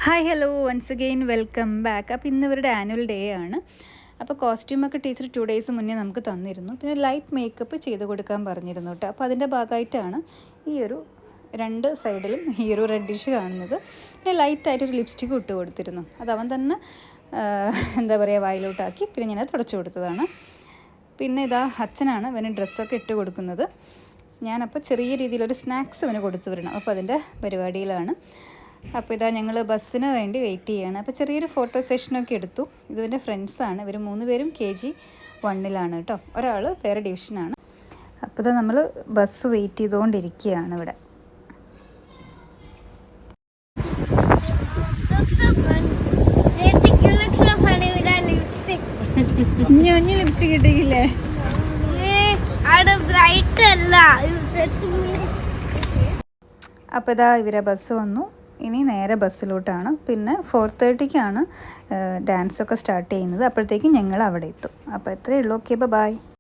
Hi hello once again welcome back. അപ്പോൾ ഇന്ന് ഇവരുടെ ആനുവൽ ഡേ ആണ്. അപ്പോൾ കോസ്റ്റ്യൂമൊക്കെ ടീച്ചർ 2 ഡേയ്സ് മുന്നേ നമുക്ക് തന്നിരുന്നു. പിന്നെ ലൈറ്റ് മേക്കപ്പ് ചെയ്ത് കൊടുക്കാൻ പറഞ്ഞിരുന്നു കേട്ടോ. അപ്പോൾ അതിൻ്റെ ഭാഗമായിട്ടാണ് ഈ ഒരു 2 സൈഡിലും ഈ ഒരു റെഡിഷ് കാണുന്നത്. പിന്നെ ലൈറ്റായിട്ടൊരു ലിപ്സ്റ്റിക്ക് ഇട്ട് കൊടുത്തിരുന്നു. അത് അവൻ തന്നെ എന്താ പറയുക വായിലോട്ടാക്കി പിന്നെ ഞാനത് തുടച്ചു കൊടുത്തതാണ്. പിന്നെ ഇതാ അച്ഛനാണ് അവന് ഡ്രസ്സൊക്കെ ഇട്ട് കൊടുക്കുന്നത്. ഞാനപ്പോൾ ചെറിയ രീതിയിലൊരു സ്നാക്സ് അവന് കൊടുത്തു വരണം. അപ്പോൾ അതിൻ്റെ പരിപാടിയിലാണ്. അപ്പോൾ ഇതാ ഞങ്ങൾ ബസ്സിന് വേണ്ടി വെയിറ്റ് ചെയ്യുകയാണ്. അപ്പോൾ ചെറിയൊരു ഫോട്ടോ സെഷനൊക്കെ എടുത്തു. ഇതിൻ്റെ ഫ്രണ്ട്സാണ്. ഇവർ 3 പേരും KG1 കേട്ടോ. ഒരാൾ വേറെ ഡിവിഷനാണ്. അപ്പോൾ ഇതാ നമ്മൾ ബസ് വെയിറ്റ് ചെയ്തുകൊണ്ടിരിക്കുകയാണ് ഇവിടെ. ഇനി ലിപ്സ്റ്റിക് ഇട്ടില്ലേ? അപ്പോൾ ഇതാ ഇവരെ ബസ് വന്നു. ഇനി നേരെ ബസ്സിലോട്ടാണ്. പിന്നെ 4:30-ക്കാണ് ഡാൻസൊക്കെ സ്റ്റാർട്ട് ചെയ്യുന്നത്. അപ്പോഴത്തേക്കും ഞങ്ങൾ അവിടെ എത്തും. അപ്പോൾ എത്രയേ ഉള്ളൂ. Okay, by.